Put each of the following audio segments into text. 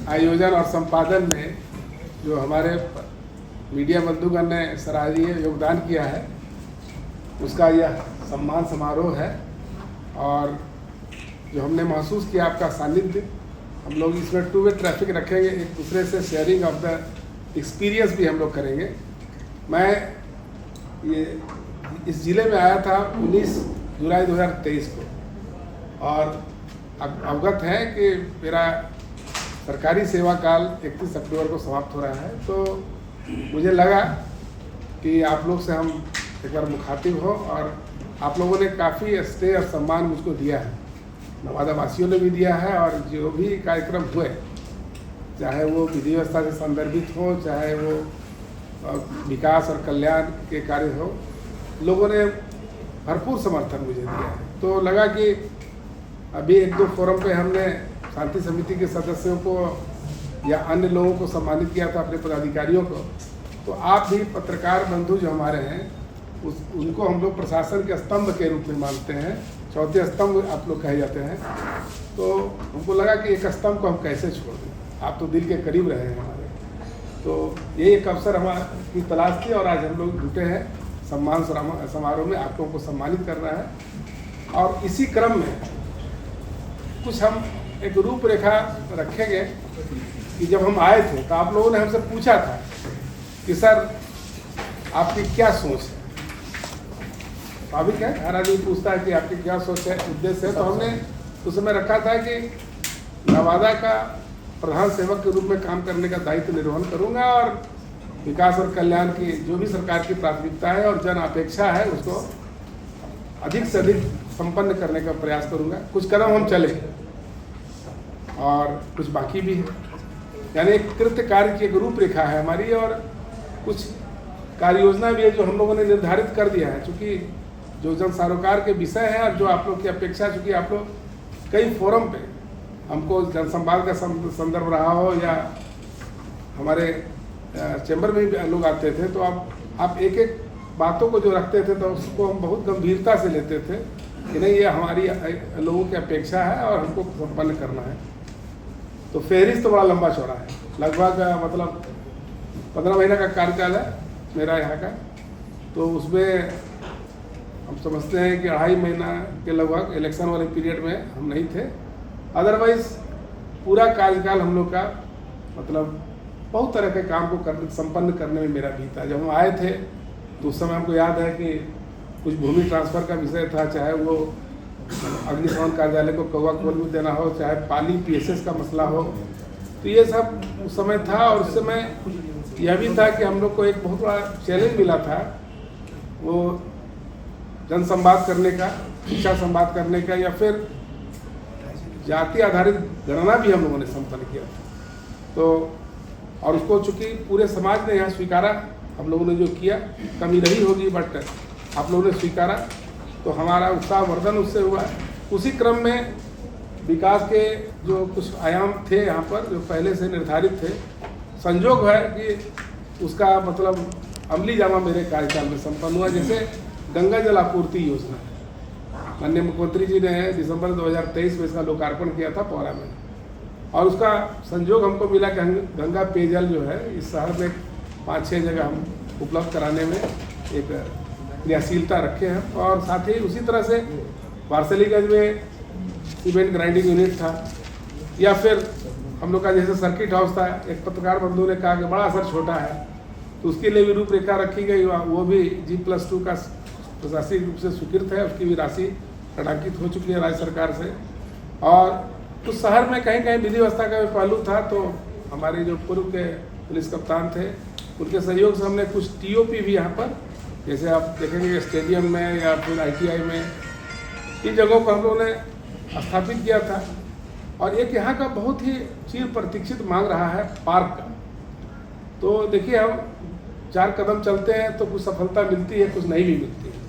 आयोजन और संपादन में जो हमारे मीडिया बंधुगण ने सराहनीय योगदान किया है, उसका यह सम्मान समारोह है। और जो हमने महसूस किया आपका सानिध्य, हम लोग इसमें टू वे ट्रैफिक रखेंगे, एक दूसरे से शेयरिंग ऑफ द एक्सपीरियंस भी हम लोग करेंगे। मैं ये इस ज़िले में आया था 19 जुलाई 2023 को, और अवगत है कि मेरा सरकारी सेवा काल 31 अक्टूबर को समाप्त हो रहा है। तो मुझे लगा कि आप लोग से हम एक बार मुखातिब हो, और आप लोगों ने काफ़ी स्नेह और सम्मान मुझको दिया है, नवादा वासियों ने भी दिया है। और जो भी कार्यक्रम हुए, चाहे वो विधि व्यवस्था से संदर्भित हो, चाहे वो विकास और कल्याण के कार्य हो, लोगों ने भरपूर समर्थन मुझे दिया है। तो लगा कि अभी एक दो फोरम पे हमने शांति समिति के सदस्यों को या अन्य लोगों को सम्मानित किया था, अपने पदाधिकारियों को। तो आप भी पत्रकार बंधु जो हमारे हैं, उनको हम लोग प्रशासन के स्तंभ के रूप में मानते हैं, चौथे स्तंभ आप लोग कहे जाते हैं। तो हमको लगा कि एक स्तंभ को हम कैसे छोड़ दें, आप तो दिल के करीब रहे हैं हमारे। तो ये एक अवसर हमारी तलाश थी, और आज हम लोग जुटे हैं सम्मान समारोह में आप लोगों को सम्मानित करना है। और इसी क्रम में कुछ हम एक रूपरेखा रखेंगे कि जब हम आए थे तो आप लोगों ने हमसे पूछा था कि सर आपकी क्या सोच है। तो अभी क्या हर आदमी पूछता है कि आपकी क्या सोच है, उद्देश्य है। तो हमने उस समय रखा था कि नवादा का प्रधान सेवक के रूप में काम करने का दायित्व निर्वहन करूंगा, और विकास और कल्याण की जो भी सरकार की प्राथमिकता है और जन अपेक्षा है, उसको अधिक से अधिक संपन्न करने का प्रयास करूंगा। कुछ कदम हम चले और कुछ बाकी भी है, यानी एक कृत्य कार्य की एक रूपरेखा है हमारी, और कुछ कार्य योजना भी है जो हम लोगों ने निर्धारित कर दिया है। चूँकि जो जन सरोकार के विषय है और जो आप लोग की अपेक्षा, चूँकि आप लोग कई फोरम पे हमको जनसंवाद का संदर्भ रहा हो, या हमारे चैम्बर में भी लोग आते थे, तो आप एक एक बातों को जो रखते थे तो उसको हम बहुत गंभीरता से लेते थे कि नहीं, ये हमारी लोगों की अपेक्षा है और हमको संपन्न करना है। तो फेहरिस्त तो बड़ा लंबा चौड़ा है, लगभग मतलब 15 महीने का कार्यकाल है मेरा यहाँ का। तो उसमें हम समझते हैं कि 2.5 महीना के लगभग इलेक्शन वाले पीरियड में हम नहीं थे। अदरवाइज पूरा कार्यकाल हम लोग का मतलब बहुत तरह के काम को संपन्न करने में मेरा भी था। जब हम आए थे तो उस समय हमको याद है कि कुछ भूमि ट्रांसफ़र का विषय था, चाहे वो अग्निशमन कार्यालय को कौवा खोल में देना हो, चाहे पाली PSS का मसला हो। तो ये सब उस समय था। और उस समय यह भी था कि हम लोग को एक बहुत बड़ा चैलेंज मिला था, वो जन संवाद करने का, शिक्षा संवाद करने का, या फिर जाति आधारित गणना भी हम लोगों ने संपन्न किया था। तो और उसको चूँकि पूरे समाज ने यहाँ स्वीकारा, हम लोगों ने जो किया, कमी रही होगी बट आप लोगों ने स्वीकारा, तो हमारा उत्साहवर्धन उससे हुआ। उसी क्रम में विकास के जो कुछ आयाम थे यहाँ पर जो पहले से निर्धारित थे, संजोग है कि उसका मतलब अमली जामा मेरे कार्यकाल में संपन्न हुआ। जैसे गंगा जल आपूर्ति योजना, माननीय मुख्यमंत्री जी ने दिसंबर 2023 में इसका लोकार्पण किया था पौरा में, और उसका संजोग हमको मिला कि गंगा पेयजल जो है इस शहर में 5-6 जगह हम उपलब्ध कराने में एक क्रियाशीलता रखे हैं। और साथ ही उसी तरह से वारसलीगंज में सीमेंट ग्राइंडिंग यूनिट था, या फिर हम लोग का जैसे सर्किट हाउस था। एक पत्रकार बंधु ने कहा कि बड़ा असर छोटा है, तो उसके लिए भी रूपरेखा रखी गई। वो भी G+2 का प्रशासनिक रूप से स्वीकृत है, उसकी भी राशि टंकित हो चुकी है राज्य सरकार से। और उस शहर में कहीं कहीं विधि व्यवस्था का भी पहलू था, तो हमारे जो पूर्व के पुलिस कप्तान थे, उनके सहयोग से हमने कुछ TOP भी यहाँ पर, जैसे आप देखेंगे स्टेडियम में या फिर ITI में, इन जगहों पर हम लोगों ने स्थापित किया था। और एक यहाँ का बहुत ही चिर प्रतीक्षित मांग रहा है पार्क का। तो देखिए, हम 4 कदम चलते हैं तो कुछ सफलता मिलती है, कुछ नहीं भी मिलती है।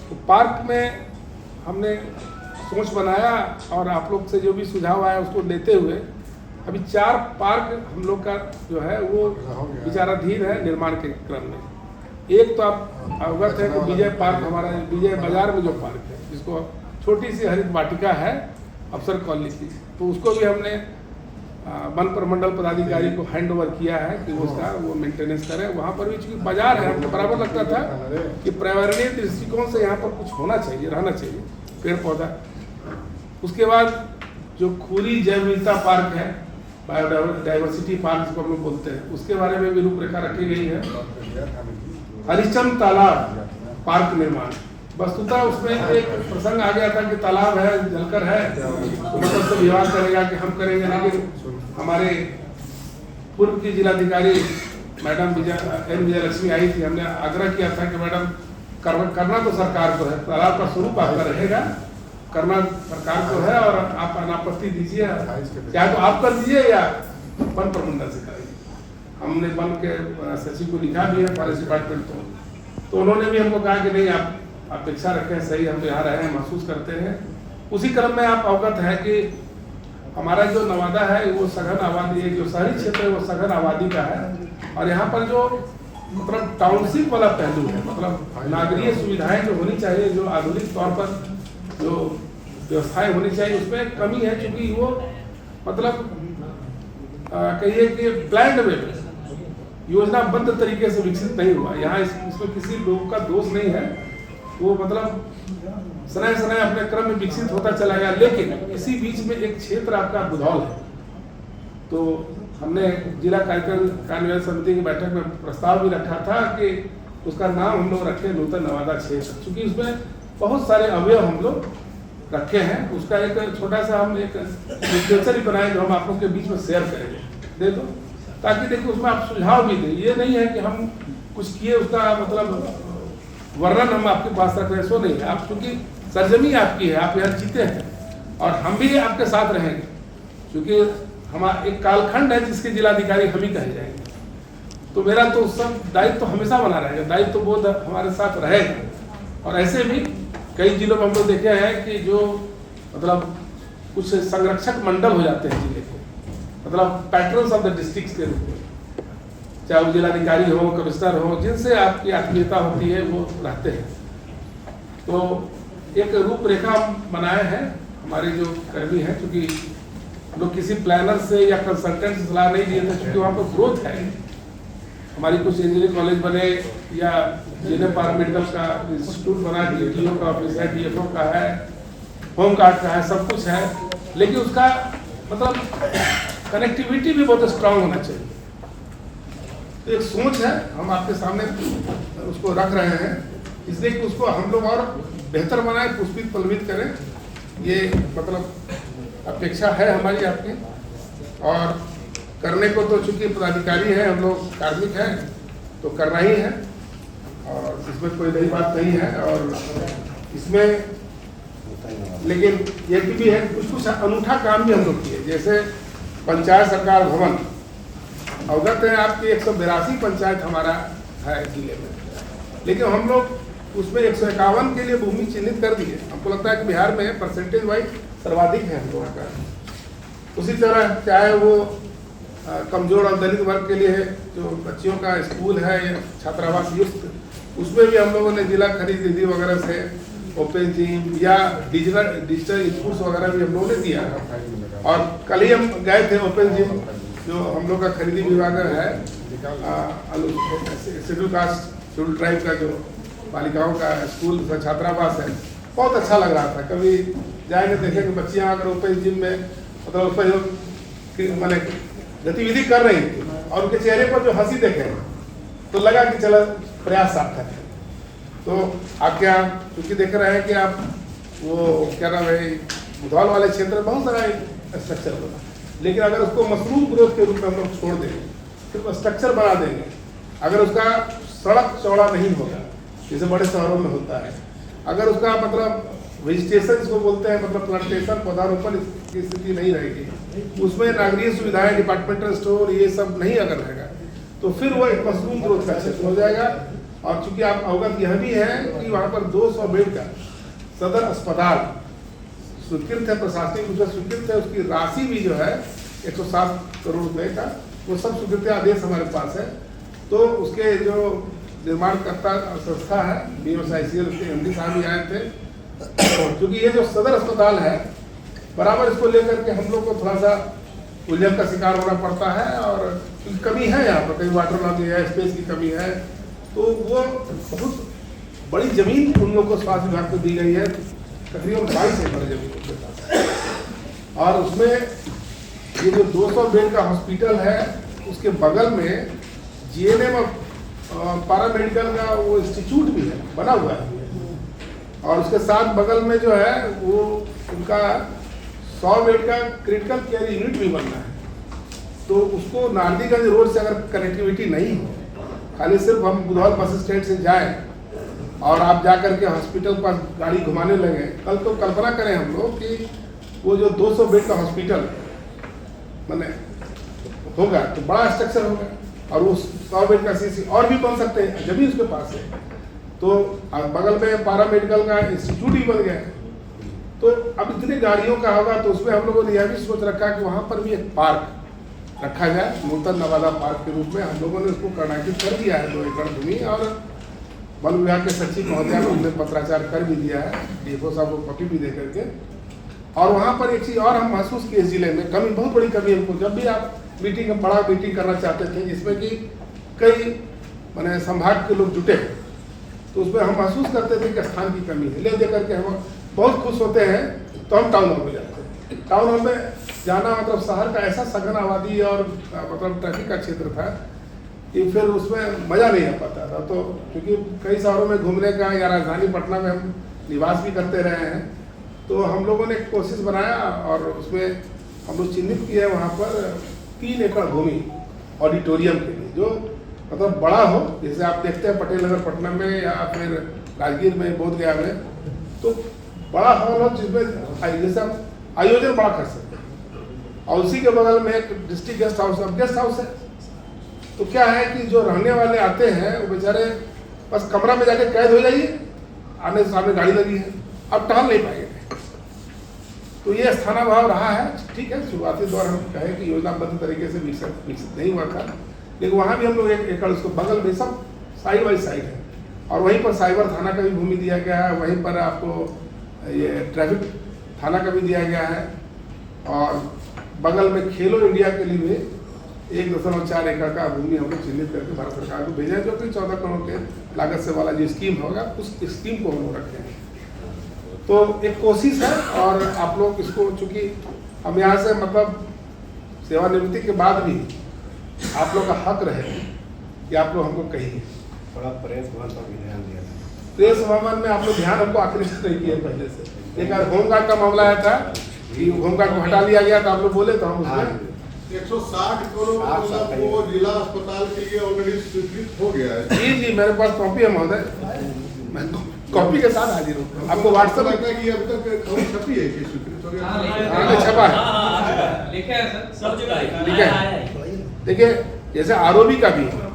तो पार्क में हमने सोच बनाया, और आप लोग से जो भी सुझाव आया उसको लेते हुए अभी 4 पार्क हम लोग का जो है वो विचाराधीन है निर्माण के क्रम में। एक तो आप अवगत है कि विजय पार्क, हमारा विजय बाजार में जो पार्क है, जिसको छोटी सी हरित वाटिका है अफसर कॉलोनी की, तो उसको भी हमने वन प्रमंडल पदाधिकारी को हैंड ओवर किया है कि वो मेंटेनेंस करे। वहाँ पर भी चूँकि बाजार है, हमको बराबर लगता था कि पर्यावरणीय दृष्टिकोण से यहाँ पर कुछ होना चाहिए, रहना चाहिए पेड़ पौधा। उसके बाद जो खूरी जैव विविधता पार्क है, बायोडाइवर्सिटी पार्क जिसको हम लोग बोलते हैं, उसके बारे में भी रूपरेखा रखी गई है। हरिश्चंद्र तालाब पार्क निर्माण, वस्तुतः उसमें एक प्रसंग आ गया था कि तालाब है, जलकर है, तो मतलब से विवाद करेगा कि हम करेंगे, लेकिन हमारे पूर्व की जिलाधिकारी मैडम एन विजयलक्ष्मी आई थी। हमने आग्रह किया था कि मैडम करना तो सरकार को है, तालाब का स्वरूप आपका रहेगा, करना सरकार को है, और आप अनापत्ति दीजिए, चाहे तो आप कर दीजिए या वन प्रमंडल से कराइए। हमने वन के सचिव को लिखा भी है, फॉरेस्ट डिपार्टमेंट तो उन्होंने भी हमको कहा कि नहीं, आप अपेक्षा रखें, सही हम यहाँ रहे हैं, महसूस करते हैं। उसी क्रम में आप अवगत है कि हमारा जो नवादा है वो सघन आबादी, जो शहरी क्षेत्र है वो सघन आबादी का है, और यहाँ पर जो मतलब टाउनशिप वाला पहलू है, मतलब नागरिक सुविधाएं जो होनी चाहिए, जो आधुनिक तौर पर जो व्यवस्थाएं होनी चाहिए, उसमें कमी है, क्योंकि वो मतलब कहिए कि प्लान्ड वे में योजनाबद्ध तरीके से विकसित नहीं हुआ। यहाँ इसमें किसी लोग का दोष नहीं है, वो मतलब सनय सनय अपने क्रम में विकसित होता चला गया। लेकिन इसी बीच में एक क्षेत्र आपका बुधौल है, तो हमने जिला कार्यक्रम कार्यान्वयन समिति की बैठक में प्रस्ताव भी रखा था कि उसका नाम हम लोग रखे नूतन नवादा क्षेत्र, क्योंकि उसमें बहुत सारे अवयव हम लोग रखे हैं। उसका एक छोटा सा हम एक लिटरेचर ही बनाए जो हम आप लोग के बीच में शेयर करेंगे, दे दो, ताकि देखिए उसमें आप सुझाव भी दें। ये नहीं है कि हम कुछ किए उसका मतलब वर्णन हम आपके पास रख रहे हैं, सो नहीं है। आप चूंकि सरजमी आपकी है, आप यहाँ जीते हैं, और हम भी आपके साथ रहेंगे, क्योंकि हमारा एक कालखंड है जिसके जिलाधिकारी हम ही कहे जाएंगे। तो मेरा तो सब दायित्व तो हमेशा बना रहेगा, दायित्व तो बोध हमारे साथ रहेगा। और ऐसे भी कई जिलों में हम लोग देखे हैं कि जो मतलब कुछ संरक्षक मंडल हो जाते हैं जिले के, मतलब पैट्रन्स ऑफ द डिस्ट्रिक्ट के रूप में, चाहे वो जिलाधिकारी हो, कमिश्नर हो, जिनसे आपकी आत्मीयता होती है वो रहते हैं। तो एक रूपरेखा बनाए हैं हमारे जो कर्मी हैं, क्योंकि लोग किसी प्लानर से या कंसल्टेंट से सलाह नहीं दिए थे, क्योंकि वहाँ पर ग्रोथ है। हमारी कुछ इंजीनियरिंग कॉलेज बने या जिन्हें पैरामेडिकल का इंस्टीट्यूट बना, DTO का ऑफिस है, DFO का है, होम गार्ड का है, सब कुछ है, लेकिन उसका मतलब कनेक्टिविटी भी बहुत स्ट्रांग होना चाहिए। तो एक सोच है, हम आपके सामने उसको रख रहे हैं, इसलिए कि उसको हम लोग और बेहतर बनाए, पुष्पित पल्लवित करें, ये मतलब अपेक्षा है हमारी आपकी। और करने को तो चूंकि पदाधिकारी हैं, हम लोग कार्मिक हैं, तो करना ही है, और इसमें कोई नई बात नहीं है। और इसमें लेकिन ये भी है कुछ अनूठा काम भी हम लोग किए, जैसे पंचायत सरकार भवन, अवगत है आपकी 182 पंचायत हमारा है जिले में, लेकिन हम लोग उसमें 151 के लिए भूमि चिन्हित कर दिए। हमको लगता है कि बिहार में परसेंटेज वाइज सर्वाधिक है हम लोगों का। उसी तरह चाहे वो कमजोर और दलित वर्ग के लिए जो बच्चियों का स्कूल है या छात्रावास युक्त, उसमें भी हम लोगों ने जिला खरीद निधि वगैरह से ओपन जिम या डिजिटल स्कूल्स वगैरह भी हम लोगों ने दिया। और कल ही हम गए थे ओपन जिम, जो हम लोग का खरीदी विभाग है, शेड्यूल कास्ट शेड्यूल ट्राइब का जो बालिकाओं का स्कूल छात्रावास है, बहुत अच्छा लग रहा था। कभी जाएंगे देखेंगे बच्चियां अगर ओपन जिम में मतलब उस पर मैंने गतिविधि कर रही थी, और उनके चेहरे पर जो हंसी देखे तो लगा कि चलो प्रयास सार्थक है। तो आप क्या क्योंकि देख रहे हैं कि आप वो क्या नाम है, बुधौल वाले क्षेत्र में बहुत सारा स्ट्रक्चर होगा, लेकिन अगर उसको मशरूम ग्रोथ के रूप में हम लोग छोड़ देंगे, फिर स्ट्रक्चर बना देंगे, अगर उसका सड़क चौड़ा नहीं होगा जैसे बड़े शहरों में होता है, अगर उसका मतलब वेजिटेशन जिसको बोलते हैं, मतलब प्लांटेशन पौधारोपण की स्थिति नहीं रहेगी, उसमें नागरिक सुविधाएं, डिपार्टमेंटल स्टोर, ये सब नहीं अगर रहेगा, तो फिर वो एक मशरूम ग्रोथ का क्षेत्र हो जाएगा। और चूंकि आप अवगत यह भी है कि वहाँ पर 200 बेड का सदर अस्पताल स्वीकृत है, प्रशासनिक रूप से स्वीकृत है, उसकी राशि भी जो है 107 करोड़ रुपए का, वो सब स्वीकृति आदेश हमारे पास है। तो उसके जो निर्माणकर्ता संस्था है BMSICL, उसके MD साहब भी आए थे। क्योंकि ये जो सदर अस्पताल है, बराबर इसको लेकर के हम लोग को थोड़ा सा उलझन का शिकार होना पड़ता है। और कमी है यहाँ पर, कहीं वाटर लॉगिंग है, स्पेस की कमी है, तो वो बहुत बड़ी जमीन उन लोगों को स्वास्थ्य विभाग को दी गई है, तकरीबन 22 एकड़ जमीन उनके पास है। और उसमें ये जो 200 बेड का हॉस्पिटल है, उसके बगल में जीएनएम और पैरामेडिकल का वो इंस्टीट्यूट भी है, बना हुआ है। और उसके साथ बगल में जो है वो उनका 100 बेड का क्रिटिकल केयर यूनिट भी बनना है। तो उसको नारदीगंज रोड से अगर कनेक्टिविटी नहीं हो, खाली सिर्फ हम बुधौल बस स्टैंड से जाएं और आप जा करके हॉस्पिटल पर गाड़ी घुमाने लगे, कल तो कल्पना करें हम लोग कि वो जो 200 बेड का हॉस्पिटल मैंने होगा तो बड़ा स्ट्रक्चर होगा, और उस 100 बेड का सीसी और भी बन सकते हैं, जब भी उसके पास है। तो बगल में पैरामेडिकल का इंस्टीट्यूट ही बन गया है। तो अब इतनी गाड़ियों का होगा, तो उसमें हम लोगों ने यह भी सोच रखा कि वहाँ पर भी एक पार्क रखा जाए, नूतन नवादा पार्क के रूप में। हम लोगों ने उसको कर्णाटित कर दिया है 2 एकड़ भूमि, और वन विभाग के सचिव महोदया ने उन्हें पत्राचार कर भी दिया है, डीएफओ साहब को कॉपी भी दे करके। और वहाँ पर एक चीज़ और हम महसूस किए जिले में, कमी, बहुत बड़ी कमी हमको, जब भी आप बड़ा मीटिंग करना चाहते थे जिसमें कि कई मैंने संभाग के लोग जुटे, तो उसमें हम महसूस करते थे कि स्थान की कमी है। ले दे करके हम बहुत खुश होते हैं तो हम टाउन हॉल में जाते हैं। टाउन हॉल में जाना मतलब शहर का ऐसा सघन आबादी और मतलब ट्रैफिक का क्षेत्र था कि फिर उसमें मज़ा नहीं आ पाता था। तो क्योंकि कई शहरों में घूमने का, या राजधानी पटना में हम निवास भी करते रहे हैं, तो हम लोगों ने कोशिश बनाया और उसमें हम लोग चिन्हित किए वहाँ पर 3 एकड़ भूमि ऑडिटोरियम के लिए, जो मतलब बड़ा हो, जैसे आप देखते हैं पटेल नगर पटना में या फिर राजगीर में, बोधगया में, तो बड़ा हॉल हो जिसमें जैसे आप आयोजन बड़ा कर सकते हैं। और उसी के बगल में एक डिस्ट्रिक्ट गेस्ट हाउस, अब गेस्ट हाउस है, तो क्या है कि जो रहने वाले आते हैं वो बेचारे बस कमरा में जाके कैद हो जाइए, आने सामने गाड़ी लगी है, अब टहल नहीं पाएंगे। तो ये स्थानाभाव रहा है। ठीक है, शुरुआती दौर हम कहें कि योजनाबद्ध तरीके से विकसित नहीं हुआ था, लेकिन वहाँ भी हम लोग 1 एकड़ उसको बगल में, सब साइड बाई साइड है। और वहीं पर साइबर थाना का भी भूमि दिया गया है, वहीं पर आपको ये ट्रैफिक थाना का भी दिया गया है। और बगल में खेलो इंडिया के लिए 1.4 एकड़ का भूमि हम लोग चिन्हित करके भारत सरकार को भेजा है, जो कि 14 करोड़ के लागत से वाला जो स्कीम होगा, उस स्कीम को हम लोग रखें। तो एक कोशिश है, और आप लोग इसको, चूँकि हम यहाँ से मतलब सेवानिवृत्ति के बाद भी आप लोग का हक रहे कि आप लोग हमको कहिए। थोड़ा प्रेस भवन पर भी ध्यान दिया था। प्रेस भवन में आप लोग ध्यान हमको आकृष्ट नहीं किए पहले से। एक होमगार्ड का मामला आया था कि होमगार्ड को हटा लिया गया, तो आप लोग बोले तो हम उसमें 160 करोड़ वो जिला अस्पताल के लिए ऑलरेडी स्वीकृत हो गया है। जी जी, मेरे पास कॉपी है महोदय, मैं कॉपी के साथ हाजिर हूँ। आपको व्हाट्सएप लगता है कि अब तक खबर छपी है कि स्वीकृत हो गया? हाँ, छपा है, लिखा है सर, सब जगह लिखा है। देखिए, जैसे आरओबी का भी है,